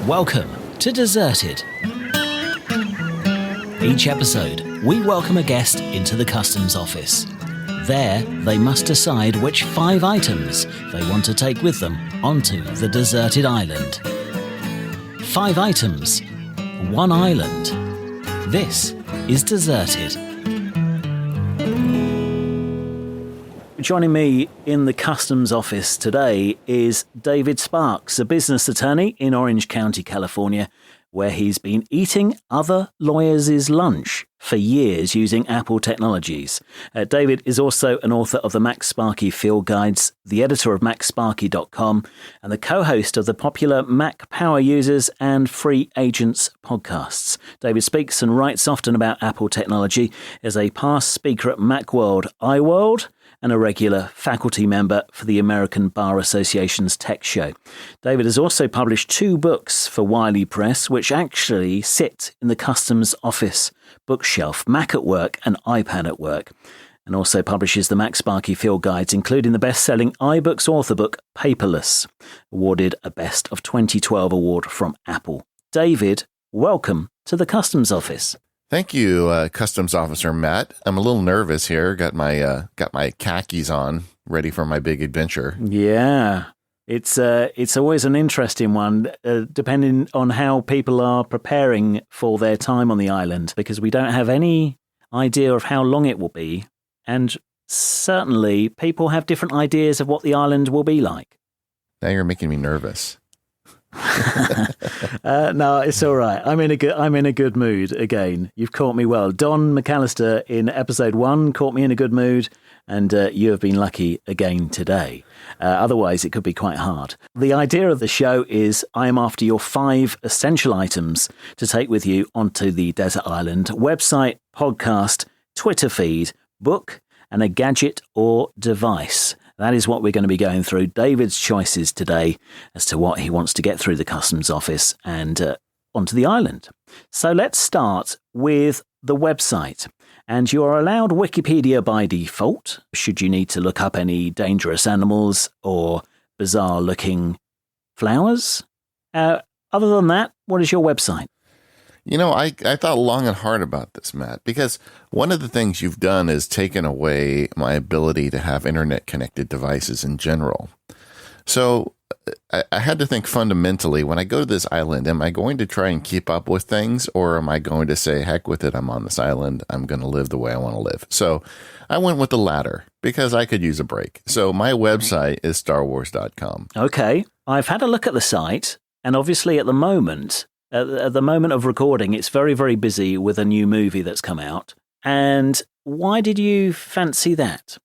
Welcome to Deserted. Each episode, we welcome a guest into the customs office. There, they must decide which 5 items they want to take with them onto the deserted island. 5 items, 1 island. This is Deserted. Joining me in the customs office today is David Sparks, a business attorney in Orange County, California, where he's been eating other lawyers' lunch for years using Apple technologies. David is also an author of the MacSparky Field Guides, the editor of MacSparky.com, and the co-host of the popular Mac Power Users and Free Agents podcasts. David speaks and writes often about Apple technology, as a past speaker at Macworld, iWorld, and a regular faculty member for the American Bar Association's TechShow. David has also published 2 books for Wiley Press, which actually sit in the customs office bookshelf, Mac at Work and iPad at Work, and also publishes the MacSparky Field Guides, including the best-selling iBooks author book, Paperless, awarded a Best of 2012 award from Apple. David, welcome to the customs office. Thank you, Customs Officer Matt. I'm a little nervous here. Got my khakis on, ready for my big adventure. Yeah, it's always an interesting one, depending on how people are preparing for their time on the island, because we don't have any idea of how long it will be, and certainly people have different ideas of what the island will be like. Now you're making me nervous. No, it's all right. I'm in a good mood again. You've caught me well. Don McAllister in episode 1 caught me in a good mood, and you have been lucky again today. Otherwise, it could be quite hard. The idea of the show is I am after your 5 essential items to take with you onto the desert island: website, podcast, Twitter feed, book, and a gadget or device. That is what we're going to be going through. David's choices today as to what he wants to get through the customs office and onto the island. So let's start with the website. And you are allowed Wikipedia by default, should you need to look up any dangerous animals or bizarre-looking flowers. Other than that, what is your website? You know, I thought long and hard about this, Matt, because one of the things you've done is taken away my ability to have internet-connected devices in general. So I had to think fundamentally, when I go to this island, am I going to try and keep up with things, or am I going to say, heck with it, I'm on this island, I'm going to live the way I want to live? So I went with the latter, because I could use a break. So my website is starwars.com. Okay, I've had a look at the site, and obviously at the moment of recording, it's very, very busy with a new movie that's come out. And why did you fancy that?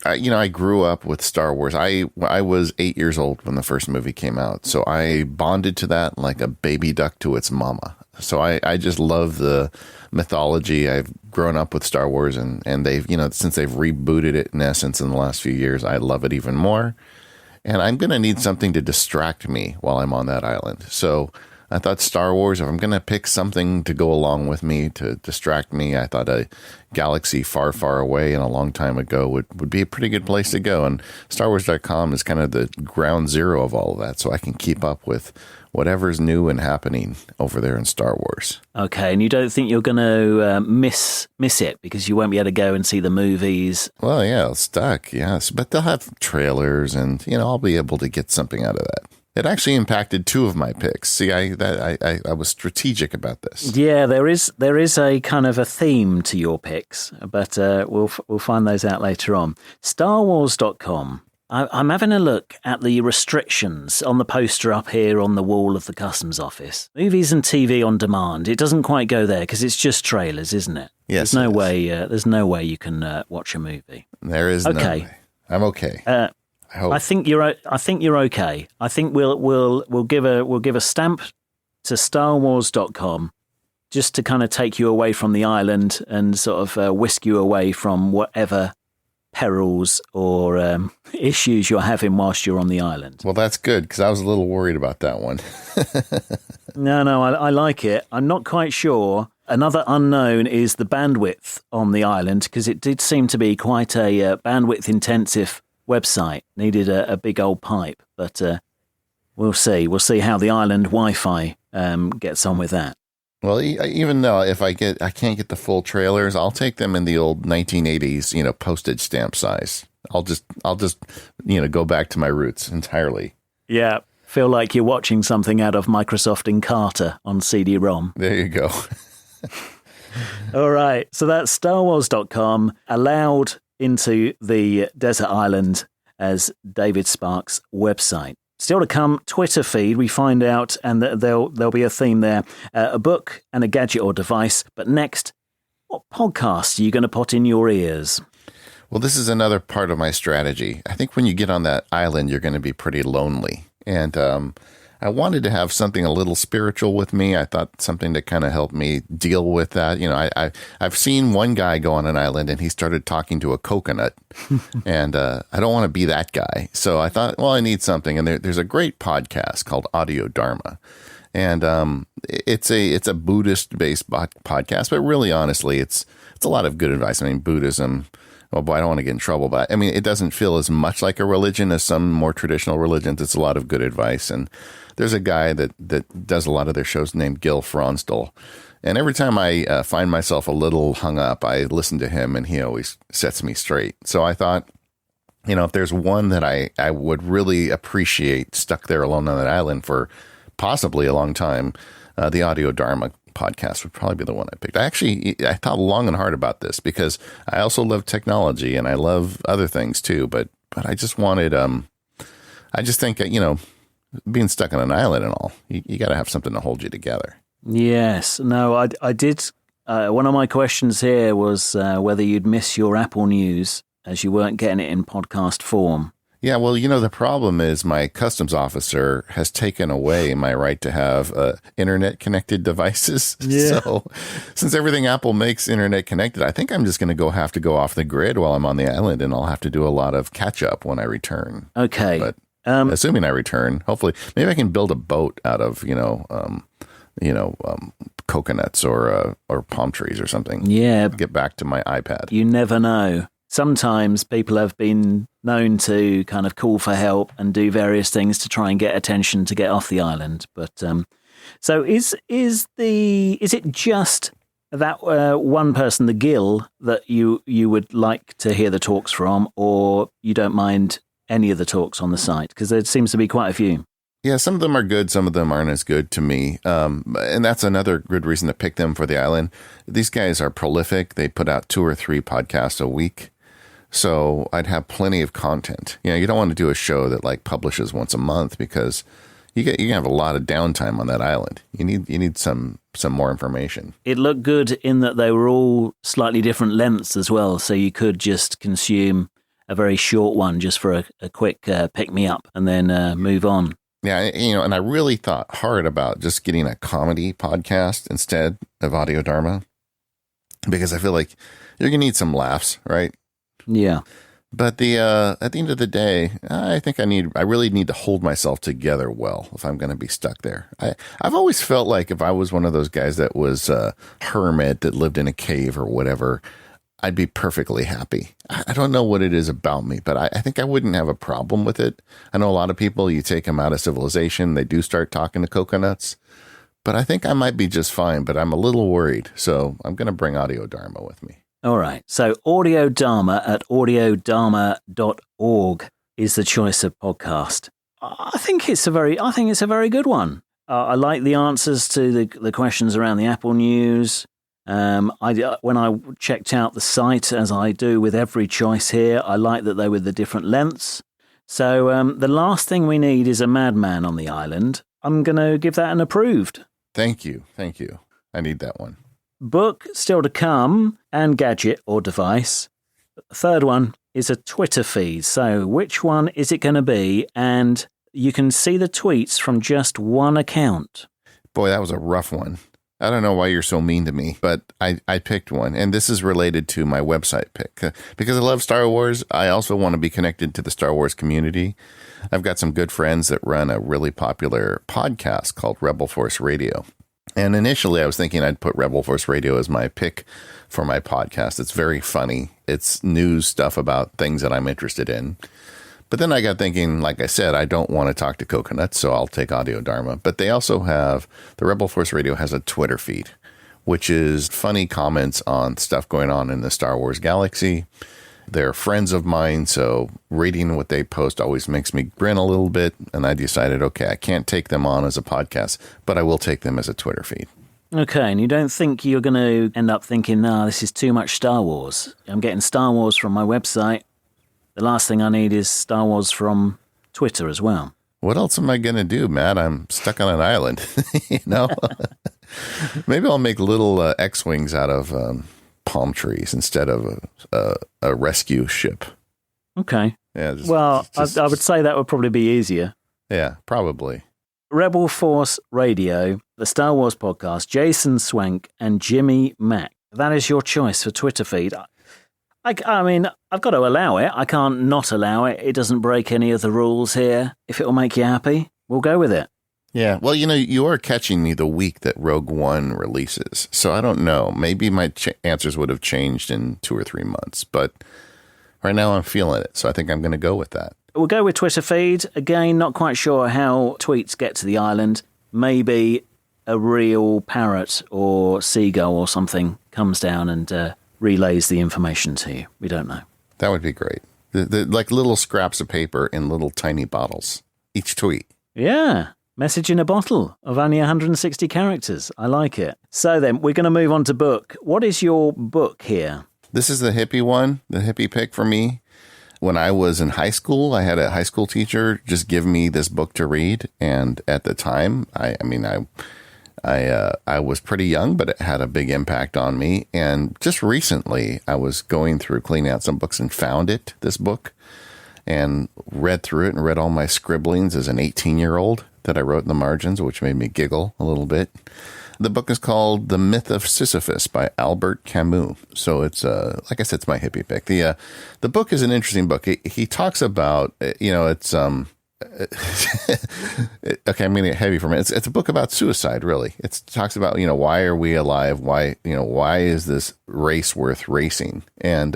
I grew up with Star Wars. I was 8 years old when the first movie came out. So I bonded to that like a baby duck to its mama. So I just love the mythology. I've grown up with Star Wars, and they've, since they've rebooted it in essence in the last few years, I love it even more. And I'm going to need something to distract me while I'm on that island. So I thought Star Wars, if I'm going to pick something to go along with me to distract me, I thought a galaxy far, far away and a long time ago would be a pretty good place to go. And StarWars.com is kind of the ground zero of all of that, so I can keep up with whatever's new and happening over there in Star Wars. Okay, and you don't think you're going to miss it because you won't be able to go and see the movies? Well, yeah, it's stuck, yes. But they'll have trailers, and, I'll be able to get something out of that. It actually impacted 2 of my picks. See, I was strategic about this. Yeah, there is a kind of a theme to your picks, but we'll find those out later on. StarWars.com. I'm having a look at the restrictions on the poster up here on the wall of the customs office. Movies and TV on demand. It doesn't quite go there because it's just trailers, isn't it? Yes. There's no way you can watch a movie. There is no way. I'm okay. I think you're okay. I think we'll give a stamp to StarWars.com just to kind of take you away from the island and sort of whisk you away from whatever perils or issues you're having whilst you're on the island. Well, that's good, because I was a little worried about that one. No, I like it. I'm not quite sure. Another unknown is the bandwidth on the island, because it did seem to be quite a bandwidth intensive website. Needed a big old pipe, but We'll see. We'll see how the island Wi-Fi gets on with that. Well, even though if I can't get the full trailers, I'll take them in the old 1980s, postage stamp size. I'll just go back to my roots entirely. Yeah. Feel like you're watching something out of Microsoft Encarta on CD-ROM. There you go. All right. So that's StarWars.com, allowed into the desert island as David Sparks' website. Still to come, Twitter feed, we find out, and there'll be a theme there, a book and a gadget or device. But next, what podcasts are you going to put in your ears? Well, this is another part of my strategy. I think when you get on that island, you're going to be pretty lonely. And I wanted to have something a little spiritual with me. I thought something to kind of help me deal with that. I've seen one guy go on an island and he started talking to a coconut, and I don't want to be that guy. So I thought, well, I need something. And there's a great podcast called Audio Dharma, and it's a Buddhist based podcast, but really, honestly, it's a lot of good advice. I mean, Buddhism. Oh boy, I don't want to get in trouble, but I mean, it doesn't feel as much like a religion as some more traditional religions. It's a lot of good advice. And there's a guy that does a lot of their shows named Gil Fronsdal. And every time I find myself a little hung up, I listen to him and he always sets me straight. So I thought, if there's one that I would really appreciate stuck there alone on that island for possibly a long time, the Audio Dharma podcast would probably be the one I picked. I thought long and hard about this because I also love technology and I love other things too. But I just wanted, I just think, being stuck on an island and all, you got to have something to hold you together. Yes. No, I did. One of my questions here was whether you'd miss your Apple News as you weren't getting it in podcast form. Yeah, well, the problem is my customs officer has taken away my right to have internet-connected devices. Yeah. So since everything Apple makes internet-connected, I think I'm just going to have to go off the grid while I'm on the island, and I'll have to do a lot of catch-up when I return. Okay. But assuming I return, hopefully, maybe I can build a boat out of, coconuts or palm trees or something. Yeah. Get back to my iPad. You never know. Sometimes people have been known to kind of call for help and do various things to try and get attention to get off the island. But so is it just that one person, the Gil, that you would like to hear the talks from, or you don't mind any of the talks on the site? Because there seems to be quite a few. Yeah, some of them are good. Some of them aren't as good to me. And that's another good reason to pick them for the island. These guys are prolific. They put out 2 or 3 podcasts a week. So I'd have plenty of content. You don't want to do a show that publishes once a month because you can have a lot of downtime on that island. You need some more information. It looked good in that they were all slightly different lengths as well. So you could just consume a very short one just for a quick pick-me-up and then move on. Yeah, and I really thought hard about just getting a comedy podcast instead of Audio Dharma because I feel like you're going to need some laughs, right? Yeah. But at the end of the day, I think I really need to hold myself together well if I'm going to be stuck there. I've always felt like if I was one of those guys that was a hermit that lived in a cave or whatever, I'd be perfectly happy. I don't know what it is about me, but I think I wouldn't have a problem with it. I know a lot of people, you take them out of civilization, they do start talking to coconuts. But I think I might be just fine, but I'm a little worried. So I'm going to bring Audio Dharma with me. All right. So Audio Dharma at audiodharma.org is the choice of podcast. I think it's a very good one. I like the answers to the questions around the Apple News. When I checked out the site, as I do with every choice here, I like that they were the different lengths. So the last thing we need is a madman on the island. I'm going to give that an approved. Thank you. I need that one. Book still to come, and gadget or device. The third one is a Twitter feed. So which one is it going to be? And you can see the tweets from just one account. Boy, that was a rough one. I don't know why you're so mean to me, but I picked one. And this is related to my website pick. Because I love Star Wars, I also want to be connected to the Star Wars community. I've got some good friends that run a really popular podcast called Rebel Force Radio. And initially, I was thinking I'd put Rebel Force Radio as my pick for my podcast. It's very funny. It's news stuff about things that I'm interested in. But then I got thinking, like I said, I don't want to talk to coconuts, so I'll take Audio Dharma. But they also have, the Rebel Force Radio has a Twitter feed, which is funny comments on stuff going on in the Star Wars galaxy. They're friends of mine, so reading what they post always makes me grin a little bit. And I decided, okay, I can't take them on as a podcast, but I will take them as a Twitter feed. Okay, and you don't think you're going to end up thinking, nah, this is too much Star Wars. I'm getting Star Wars from my website. The last thing I need is Star Wars from Twitter as well. What else am I going to do, Matt? I'm stuck on an island, you know? Maybe I'll make little X-Wings out of palm trees instead of a rescue ship. Okay. Yeah. I would say that would probably be easier. Yeah, probably. Rebel Force Radio, the Star Wars podcast, Jason Swank and Jimmy Mack. That is your choice for Twitter feed. I mean, I've got to allow it. I can't not allow it. It doesn't break any of the rules here. If it will make you happy, we'll go with it. Yeah. Well, you know, you are catching me the week that Rogue One releases. So I don't know. Maybe my answers would have changed in 2 or 3 months. But right now I'm feeling it. So I think I'm going to go with that. We'll go with Twitter feed. Again, not quite sure how tweets get to the island. Maybe a real parrot or seagull or something comes down and relays the information to you. We don't know. That would be great. Like little scraps of paper in little tiny bottles. Each tweet. Yeah. Message in a bottle of only 160 characters. I like it. So then, we're going to move on to book. What is your book here? This is the hippie one, the hippie pick for me. When I was in high school, I had a high school teacher just give me this book to read. And at the time, I was pretty young, but it had a big impact on me. And just recently, I was going through cleaning out some books and found this book, and read through it and read all my scribblings as an 18-year-old that I wrote in the margins, which made me giggle a little bit. The book is called The Myth of Sisyphus by Albert Camus. So it's, like I said, it's my hippie pick. The book is an interesting book. He talks about, it's, okay, I'm going to get heavy from it. It's a book about suicide, really. It talks about, why are we alive? Why is this race worth racing? And,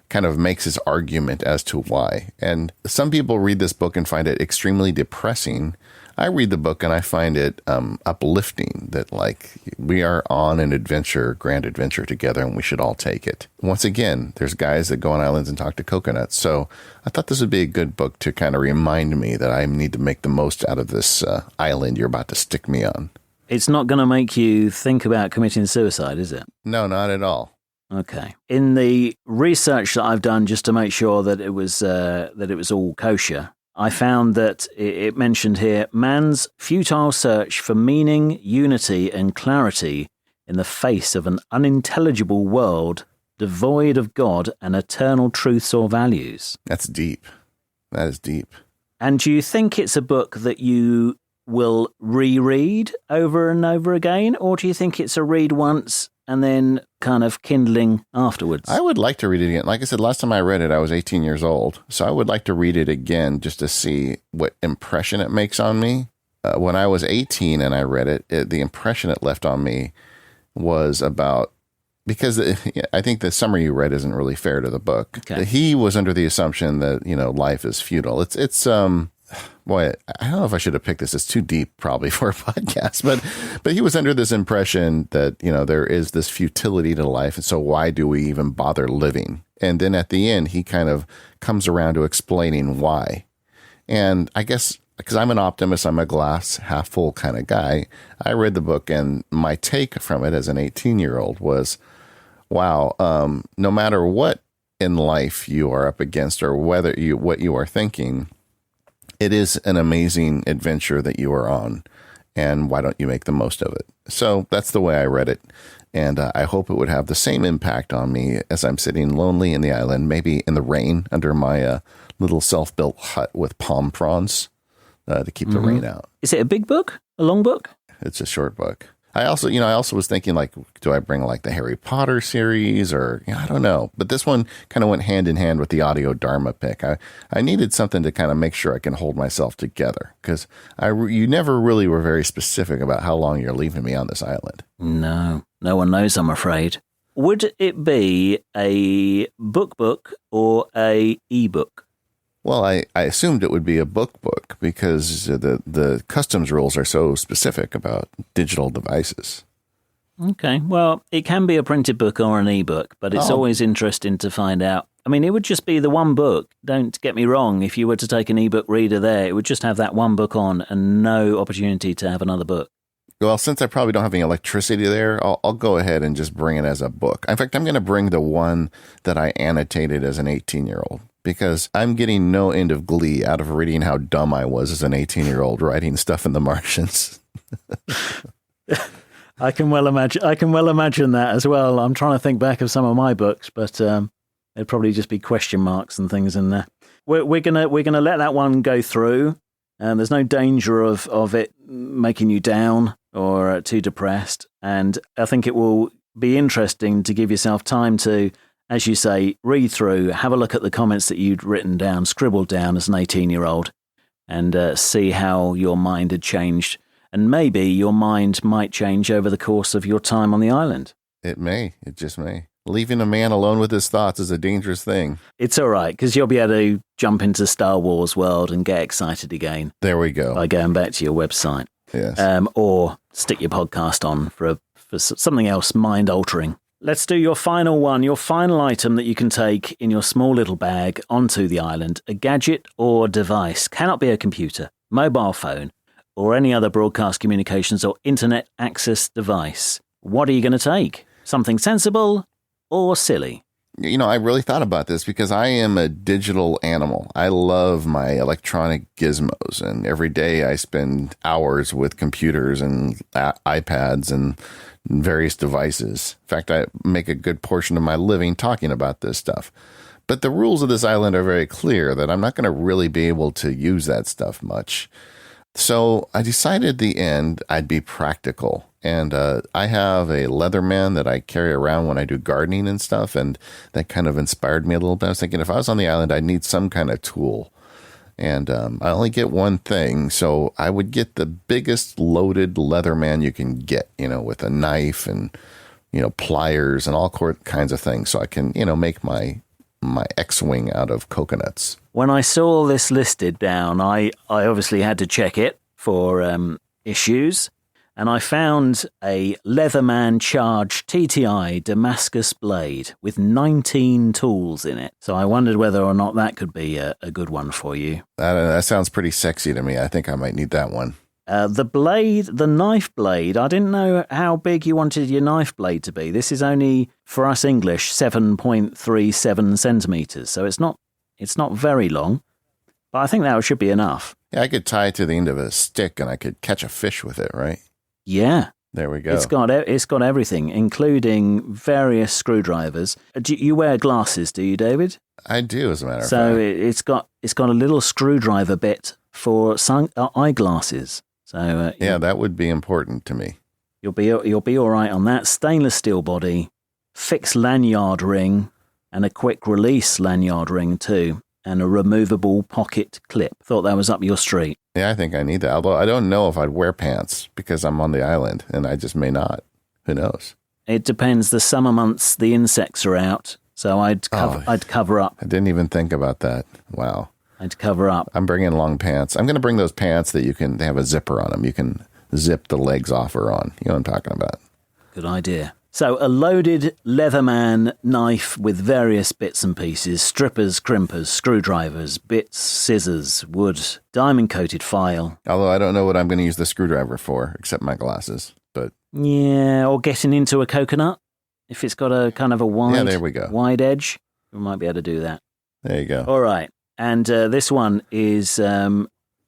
kind of makes his argument as to why. And some people read this book and find it extremely depressing. I read the book and I find it uplifting, that like we are on an adventure, grand adventure together, and we should all take it. Once again, there's guys that go on islands and talk to coconuts. So I thought this would be a good book to kind of remind me that I need to make the most out of this island you're about to stick me on. It's not going to make you think about committing suicide, is it? No, not at all. Okay. In the research that I've done just to make sure that it was all kosher, I found that it mentioned here man's futile search for meaning, unity, and clarity in the face of an unintelligible world devoid of God and eternal truths or values. That's deep. That is deep. And do you think it's a book that you will reread over and over again, or do you think it's a read once and then kind of kindling afterwards? I would like to read it again. Like I said, last time I read it, I was 18 years old. So I would like to read it again just to see what impression it makes on me. When I was 18 and I read it, the impression it left on me was about, because I think the summary you read isn't really fair to the book. Okay. He was under the assumption that, life is futile. It's boy, I don't know if I should have picked this. It's too deep probably for a podcast, but he was under this impression that, there is this futility to life. And so why do we even bother living? And then at the end, he kind of comes around to explaining why. And I guess because I'm an optimist, I'm a glass half full kind of guy. I read the book, and my take from it as an 18-year-old was, wow, no matter what in life you are up against or what you are thinking, it is an amazing adventure that you are on, and why don't you make the most of it? So that's the way I read it, and I hope it would have the same impact on me as I'm sitting lonely in the island, maybe in the rain under my little self-built hut with palm fronds to keep the rain out. Is it a big book? A long book? It's a short book. I also was thinking, like, do I bring like the Harry Potter series or, I don't know. But this one kind of went hand in hand with the Audio Dharma pick. I needed something to kind of make sure I can hold myself together, because you never really were very specific about how long you're leaving me on this island. No one knows, I'm afraid. Would it be a book or a ebook? Well, I assumed it would be a book because the customs rules are so specific about digital devices. Okay, well, it can be a printed book or an ebook, but it's always interesting to find out. I mean, it would just be the one book. Don't get me wrong. If you were to take an ebook reader there, it would just have that one book on and no opportunity to have another book. Well, since I probably don't have any electricity there, I'll go ahead and just bring it as a book. In fact, I'm going to bring the one that I annotated as an 18-year-old. Because I'm getting no end of glee out of reading how dumb I was as an 18-year-old writing stuff in the Martians. I can well imagine that as well. I'm trying to think back of some of my books, but it'd probably just be question marks and things in there. We're gonna let that one go through. There's no danger of it making you down or too depressed, and I think it will be interesting to give yourself time to, as you say, read through, have a look at the comments that you'd written down, scribbled down as an 18-year-old, and see how your mind had changed. And maybe your mind might change over the course of your time on the island. It may. It just may. Leaving a man alone with his thoughts is a dangerous thing. It's all right, because you'll be able to jump into Star Wars world and get excited again. There we go. By going back to your website. Yes. Or stick your podcast on for something else mind-altering. Let's do your final one, your final item that you can take in your small little bag onto the island. A gadget or device. Cannot be a computer, mobile phone, or any other broadcast communications or internet access device. What are you going to take? Something sensible or silly? You know, I really thought about this because I am a digital animal. I love my electronic gizmos, and every day I spend hours with computers and iPads and various devices. In fact, I make a good portion of my living talking about this stuff. But the rules of this island are very clear that I'm not going to really be able to use that stuff much. So I decided at the end I'd be practical. And I have a Leatherman that I carry around when I do gardening and stuff. And that kind of inspired me a little bit. I was thinking if I was on the island, I'd need some kind of tool. And I only get one thing. So I would get the biggest loaded Leatherman you can get, you know, with a knife and, you know, pliers and all kinds of things. So I can, you know, make my X-Wing out of coconuts. When I saw this listed down, I obviously had to check it for issues. And I found a Leatherman Charge TTI Damascus blade with 19 tools in it. So I wondered whether or not that could be a good one for you. That sounds pretty sexy to me. I think I might need that one. The knife blade, I didn't know how big you wanted your knife blade to be. This is only, for us English, 7.37 centimeters. So it's not very long, but I think that should be enough. Yeah, I could tie it to the end of a stick and I could catch a fish with it, right? Yeah. There we go. It's got everything, including various screwdrivers. Do you wear glasses, do you, David? I do, as a matter of fact. So it's got a little screwdriver bit for eyeglasses. So yeah, that would be important to me. You'll be all right on that. Stainless steel body, fixed lanyard ring, and a quick release lanyard ring too, and a removable pocket clip. Thought that was up your street. Yeah, I think I need that. Although I don't know if I'd wear pants because I'm on the island, and I just may not. Who knows? It depends. The summer months, the insects are out, so I'd cover up. I didn't even think about that. Wow. I'd cover up. I'm bringing long pants. I'm going to bring those pants that you can have a zipper on them. You can zip the legs off or on. You know what I'm talking about. Good idea. So a loaded Leatherman knife with various bits and pieces, strippers, crimpers, screwdrivers, bits, scissors, wood, diamond-coated file. Although I don't know what I'm going to use the screwdriver for, except my glasses. But yeah, or getting into a coconut. If it's got a kind of a there we go. wide edge, we might be able to do that. There you go. All right. And this one is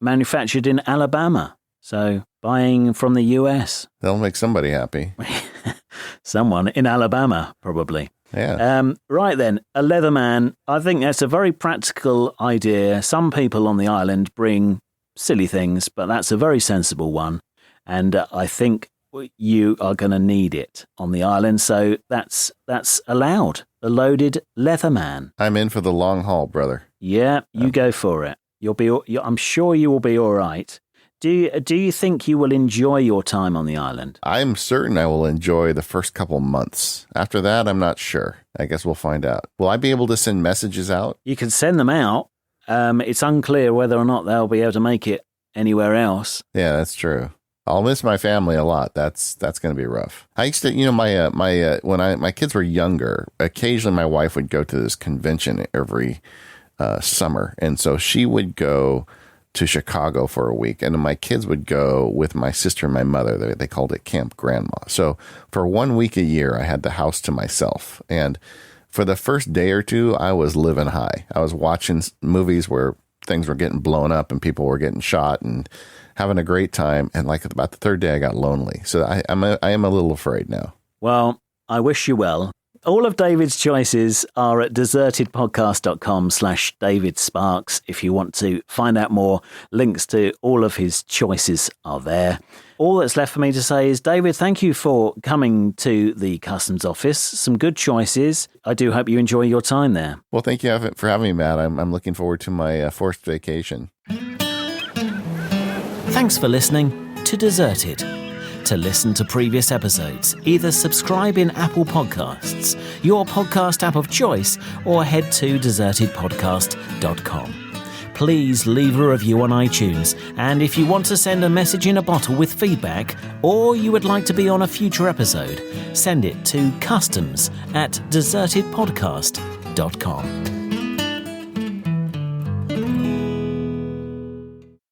manufactured in Alabama. So buying from the US. That'll make somebody happy. Someone in Alabama, probably. Yeah. Right then, a Leatherman. I think that's a very practical idea. Some people on the island bring silly things, but that's a very sensible one. And I think you are going to need it on the island. So that's allowed. A loaded Leatherman. I'm in for the long haul, brother. Yeah, you go for it. I'm sure you will be all right. Do you think you will enjoy your time on the island? I'm certain I will enjoy the first couple months. After that, I'm not sure. I guess we'll find out. Will I be able to send messages out? You can send them out. It's unclear whether or not they'll be able to make it anywhere else. Yeah, that's true. I'll miss my family a lot. That's going to be rough. I used to, when my kids were younger, occasionally my wife would go to this convention every summer, and so she would go to Chicago for a week, and then my kids would go with my sister and my mother. They called it Camp Grandma. So for 1 week a year, I had the house to myself, and for the first day or two, I was living high. I was watching movies where things were getting blown up and people were getting shot and having a great time. And like about the third day, I got lonely. So I am a little afraid now. Well, I wish you well. All of David's choices are at desertedpodcast.com/David Sparks. If you want to find out more, links to all of his choices are there. All that's left for me to say is, David, thank you for coming to the Customs Office. Some good choices. I do hope you enjoy your time there. Well, thank you for having me, Matt. I'm looking forward to my forced vacation. Thanks for listening to Deserted. To listen to previous episodes, either subscribe in Apple Podcasts, your podcast app of choice, or head to desertedpodcast.com. Please leave a review on iTunes, and if you want to send a message in a bottle with feedback, or you would like to be on a future episode, send it to customs@desertedpodcast.com.